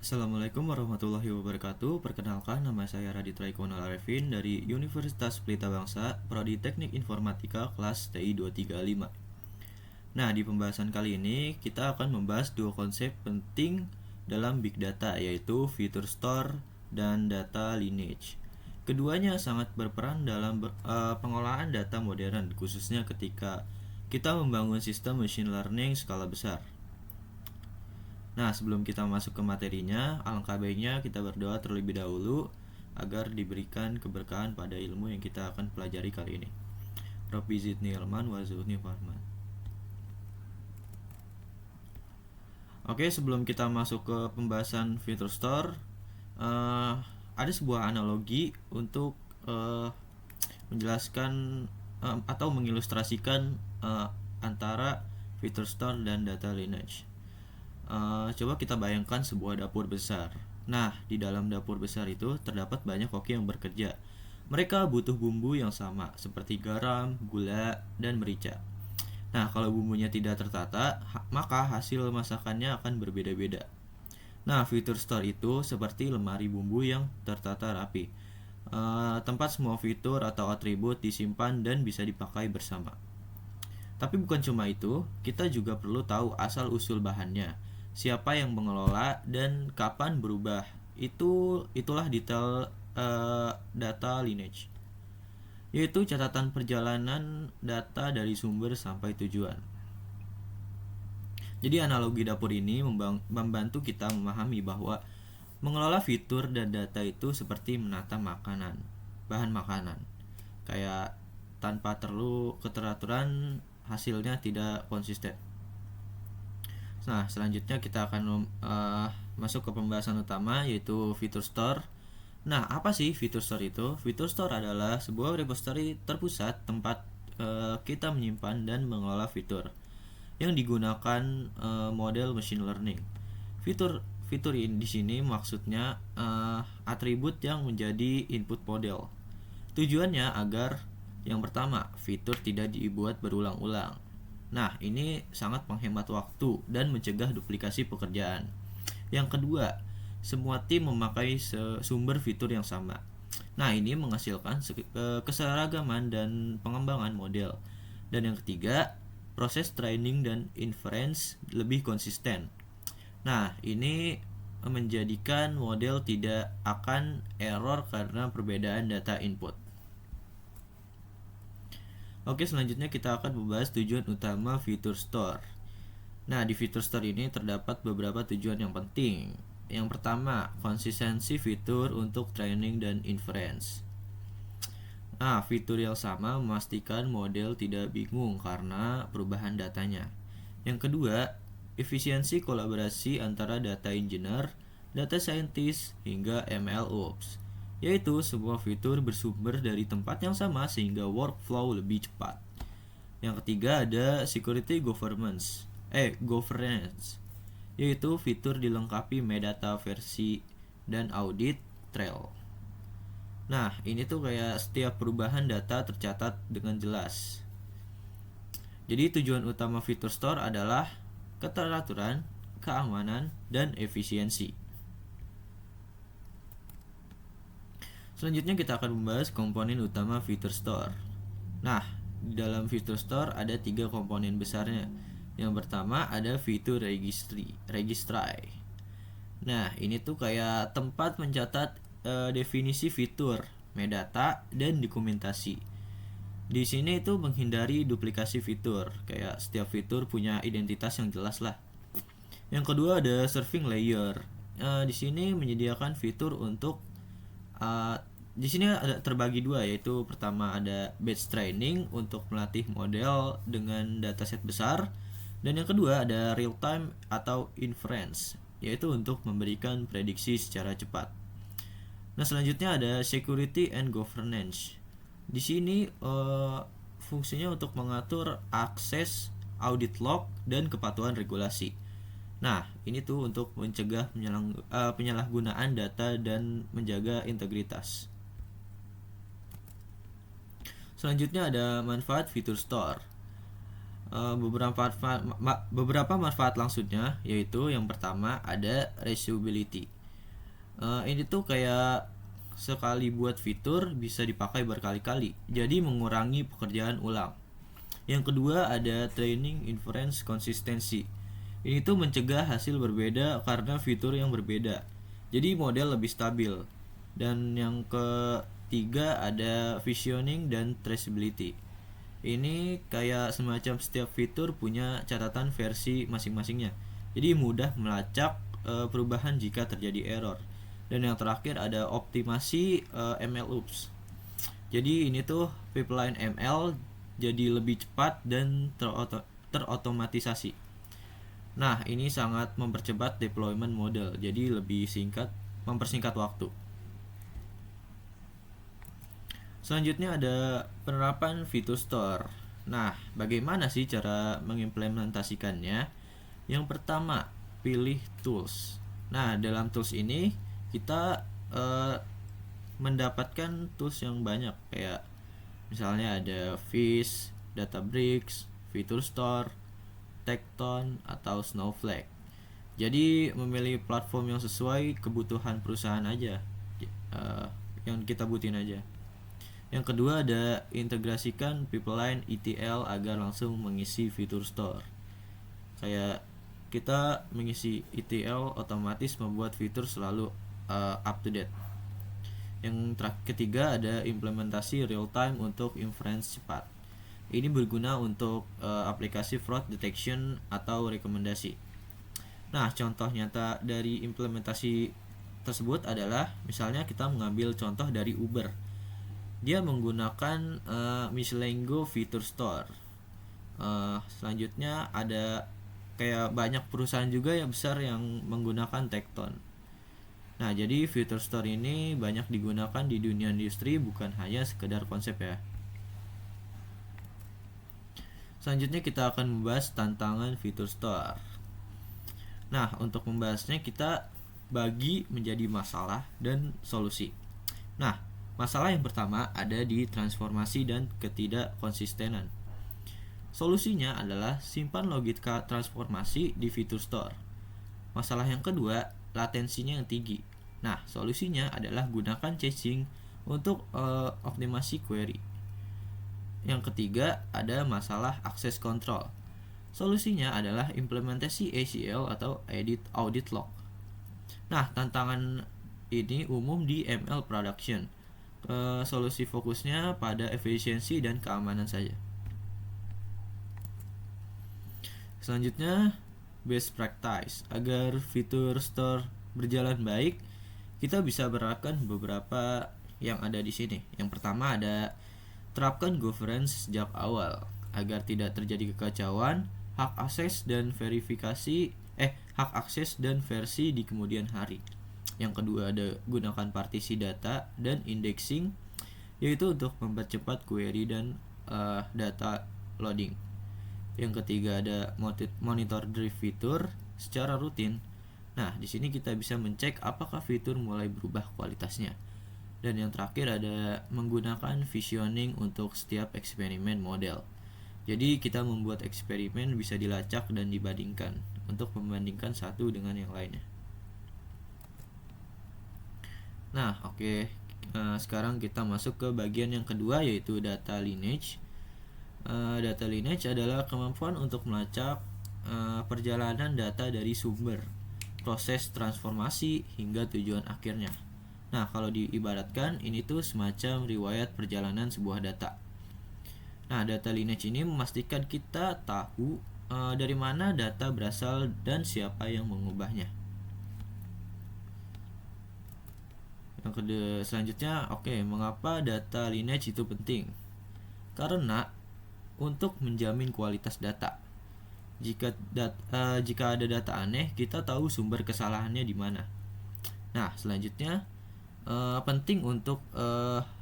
Assalamualaikum warahmatullahi wabarakatuh. Perkenalkan, nama saya Raditya Ikonal Arifin dari Universitas Pelita Bangsa, Prodi Teknik Informatika kelas TI 235. Nah, di pembahasan kali ini kita akan membahas dua konsep penting dalam Big Data, yaitu Feature Store dan Data Lineage. Keduanya sangat berperan dalam pengolahan data modern, khususnya ketika kita membangun sistem machine learning skala besar. Nah, sebelum kita masuk ke materinya, alangkah baiknya kita berdoa terlebih dahulu agar diberikan keberkahan pada ilmu yang kita akan pelajari kali ini. Rabbi zidni ilman warzuqni fahman. Oke, sebelum kita masuk ke pembahasan Feature Store, ada sebuah analogi untuk menjelaskan atau mengilustrasikan antara Feature Store dan Data Lineage. Coba kita bayangkan sebuah dapur besar. Nah, di dalam dapur besar itu terdapat banyak koki yang bekerja. Mereka butuh bumbu yang sama, seperti garam, gula, dan merica. Nah, kalau bumbunya tidak tertata, maka hasil masakannya akan berbeda-beda. Nah, Feature Store itu seperti lemari bumbu yang tertata rapi, tempat semua fitur atau atribut disimpan dan bisa dipakai bersama. Tapi bukan cuma itu, kita juga perlu tahu asal-usul bahannya, siapa yang mengelola, dan kapan berubah. Itulah detail data lineage, yaitu catatan perjalanan data dari sumber sampai tujuan. Jadi analogi dapur ini membantu kita memahami bahwa mengelola fitur dan data itu seperti menata bahan makanan. Kayak tanpa perlu keteraturan, hasilnya tidak konsisten. Nah, selanjutnya kita akan masuk ke pembahasan utama, yaitu Feature Store. Nah, apa sih Feature Store itu? Feature Store adalah sebuah repository terpusat tempat kita menyimpan dan mengelola fitur yang digunakan model machine learning. Fitur di sini maksudnya atribut yang menjadi input model. Tujuannya agar yang pertama, fitur tidak dibuat berulang-ulang. Nah, ini sangat menghemat waktu dan mencegah duplikasi pekerjaan. Yang kedua, semua tim memakai sumber fitur yang sama. Nah, ini menghasilkan keseragaman dan pengembangan model. Dan yang ketiga, proses training dan inference lebih konsisten. Nah, ini menjadikan model tidak akan error karena perbedaan data input. Oke, selanjutnya kita akan membahas tujuan utama Feature Store. Nah, di Feature Store ini terdapat beberapa tujuan yang penting. Yang pertama, konsistensi fitur untuk training dan inference. Nah, fitur yang sama memastikan model tidak bingung karena perubahan datanya. Yang kedua, efisiensi kolaborasi antara data engineer, data scientist, hingga MLOps, yaitu semua fitur bersumber dari tempat yang sama sehingga workflow lebih cepat. Yang ketiga ada security governance, yaitu fitur dilengkapi metadata versi dan audit trail. Nah, ini tuh kayak setiap perubahan data tercatat dengan jelas. Jadi tujuan utama Feature Store adalah keteraturan, keamanan, dan efisiensi. Selanjutnya kita akan membahas komponen utama Feature Store. Nah, di dalam Feature Store ada 3 komponen besarnya. Yang pertama ada fitur registry. Nah, ini tuh kayak tempat mencatat definisi fitur, metadata, dan dokumentasi. Di sini itu menghindari duplikasi fitur, kayak setiap fitur punya identitas yang jelas lah. Yang kedua ada serving layer. Di sini menyediakan fitur untuk di sini ada terbagi dua, yaitu pertama ada batch training untuk melatih model dengan dataset besar, dan yang kedua ada real time atau inference, yaitu untuk memberikan prediksi secara cepat. Nah, selanjutnya ada security and governance. Di sini fungsinya untuk mengatur akses, audit log, dan kepatuhan regulasi. Nah, ini tuh untuk mencegah penyalahgunaan data dan menjaga integritas. Selanjutnya ada manfaat Feature Store. Beberapa manfaat langsungnya yaitu yang pertama ada reusability. Ini tuh kayak sekali buat fitur bisa dipakai berkali-kali, jadi mengurangi pekerjaan ulang. Yang kedua ada training inference consistency. Ini tuh mencegah hasil berbeda karena fitur yang berbeda, jadi model lebih stabil. Dan yang ketiga ada visioning dan traceability. Ini kayak semacam setiap fitur punya catatan versi masing-masingnya, jadi mudah melacak perubahan jika terjadi error. Dan yang terakhir ada optimasi MLOps. Jadi ini tuh pipeline ML jadi lebih cepat dan terotomatisasi. Nah, ini sangat mempercepat deployment model, jadi lebih mempersingkat waktu. Selanjutnya ada penerapan fitur store. Nah, bagaimana sih cara mengimplementasikannya? Yang pertama, pilih tools. Nah, dalam tools ini kita mendapatkan tools yang banyak, kayak misalnya ada Fish, Databricks, Fitur Store, Tekton, atau Snowflake. Jadi memilih platform yang sesuai kebutuhan perusahaan aja, yang kita butuhin aja. Yang kedua ada integrasikan pipeline ETL agar langsung mengisi fitur store. Kayak kita mengisi ETL otomatis membuat fitur selalu up to date. Yang ketiga ada implementasi real time untuk inference cepat. Ini berguna untuk aplikasi fraud detection atau rekomendasi. Nah, contoh nyata dari implementasi tersebut adalah misalnya kita mengambil contoh dari Uber. Dia menggunakan Miscelango Fitur Store. Selanjutnya ada kayak banyak perusahaan juga yang besar yang menggunakan Tekton. Nah, jadi Fitur Store ini banyak digunakan di dunia industri, bukan hanya sekedar konsep ya. Selanjutnya kita akan membahas tantangan Fitur Store. Nah, untuk membahasnya kita bagi menjadi masalah dan solusi. Nah, masalah yang pertama ada di transformasi dan ketidakkonsistenan. Solusinya adalah simpan logika transformasi di fitur store. Masalah yang kedua, latensinya yang tinggi. Nah, solusinya adalah gunakan caching untuk optimasi query. Yang ketiga, ada masalah akses control. Solusinya adalah implementasi ACL atau audit log. Nah, tantangan ini umum di ML production. Solusi fokusnya pada efisiensi dan keamanan saja. Selanjutnya, best practice. Agar fitur store berjalan baik, kita bisa menerapkan beberapa yang ada di sini. Yang pertama ada terapkan governance sejak awal agar tidak terjadi kekacauan, hak akses dan versi di kemudian hari. Yang kedua ada gunakan partisi data dan indexing, yaitu untuk mempercepat query dan data loading. Yang ketiga ada monitor drift fitur secara rutin. Nah, di sini kita bisa mencek apakah fitur mulai berubah kualitasnya. Dan yang terakhir ada menggunakan visioning untuk setiap eksperimen model. Jadi kita membuat eksperimen bisa dilacak dan dibandingkan untuk membandingkan satu dengan yang lainnya. Nah, oke. Sekarang kita masuk ke bagian yang kedua, yaitu data lineage. Data lineage adalah kemampuan untuk melacak perjalanan data dari sumber, proses transformasi hingga tujuan akhirnya. Nah, kalau diibaratkan ini tuh semacam riwayat perjalanan sebuah data. Nah, data lineage ini memastikan kita tahu dari mana data berasal dan siapa yang mengubahnya. Yang kedua, selanjutnya, mengapa data lineage itu penting? Karena untuk menjamin kualitas data. Jika ada data aneh, kita tahu sumber kesalahannya di mana. Nah, selanjutnya penting untuk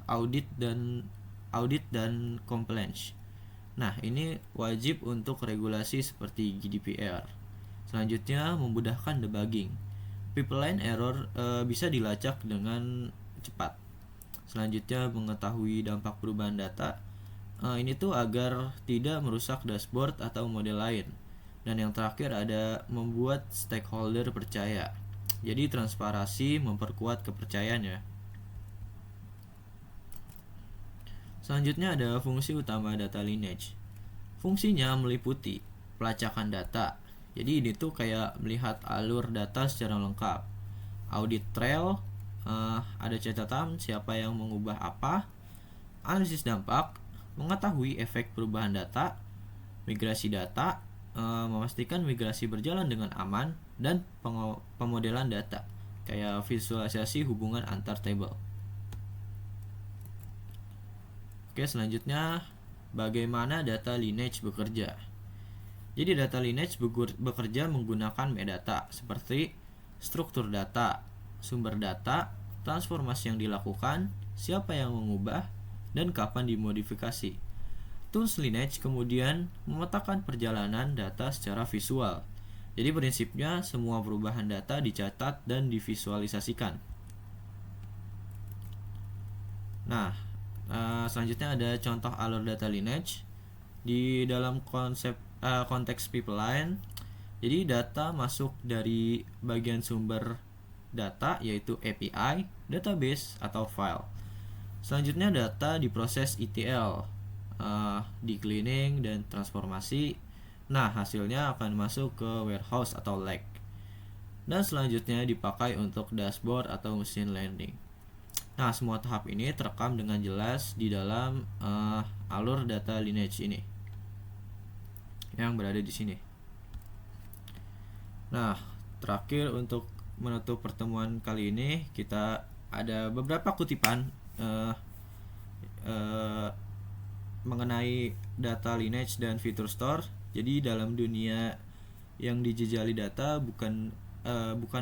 audit dan compliance. Nah, ini wajib untuk regulasi seperti GDPR. Selanjutnya, memudahkan debugging. Pipeline error bisa dilacak dengan cepat. Selanjutnya, mengetahui dampak perubahan data. Ini tuh agar tidak merusak dashboard atau model lain. Dan yang terakhir ada membuat stakeholder percaya. Jadi transparansi memperkuat kepercayaan ya. Selanjutnya ada fungsi utama data lineage. Fungsinya meliputi pelacakan data. Jadi ini tuh kayak melihat alur data secara lengkap. Audit trail, ada catatan siapa yang mengubah apa, analisis dampak, mengetahui efek perubahan data, migrasi data, memastikan migrasi berjalan dengan aman, dan pemodelan data, kayak visualisasi hubungan antar table. Oke, selanjutnya bagaimana data lineage bekerja. Jadi data lineage bekerja menggunakan metadata seperti struktur data, sumber data, transformasi yang dilakukan, siapa yang mengubah, dan kapan dimodifikasi. Tools lineage kemudian memetakan perjalanan data secara visual. Jadi prinsipnya semua perubahan data dicatat dan divisualisasikan. Nah, selanjutnya ada contoh alur data lineage di dalam konteks pipeline. Jadi data masuk dari bagian sumber data yaitu API, database atau file. Selanjutnya data diproses ETL, di cleaning dan transformasi. Nah, hasilnya akan masuk ke warehouse atau lake. Dan selanjutnya dipakai untuk dashboard atau machine learning. Nah, semua tahap ini terekam dengan jelas di dalam alur data lineage ini yang berada di sini. Nah, terakhir untuk menutup pertemuan kali ini kita ada beberapa kutipan mengenai data lineage dan feature store. Jadi dalam dunia yang dijejali data bukan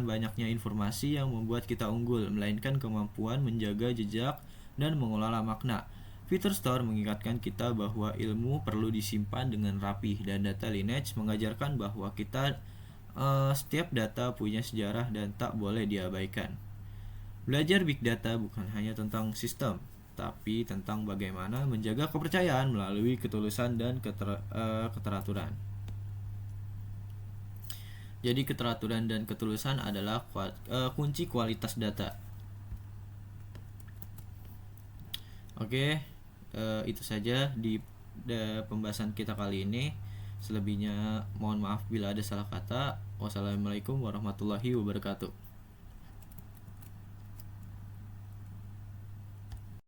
banyaknya informasi yang membuat kita unggul, melainkan kemampuan menjaga jejak dan mengelola makna. Feature store mengingatkan kita bahwa ilmu perlu disimpan dengan rapih, dan data lineage mengajarkan bahwa setiap data punya sejarah dan tak boleh diabaikan. Belajar big data bukan hanya tentang sistem, tapi tentang bagaimana menjaga kepercayaan melalui ketulusan dan keteraturan. Jadi keteraturan dan ketulusan adalah kunci kualitas data. Oke, itu saja di pembahasan kita kali ini. Selebihnya mohon maaf bila ada salah kata. Wassalamualaikum warahmatullahi wabarakatuh.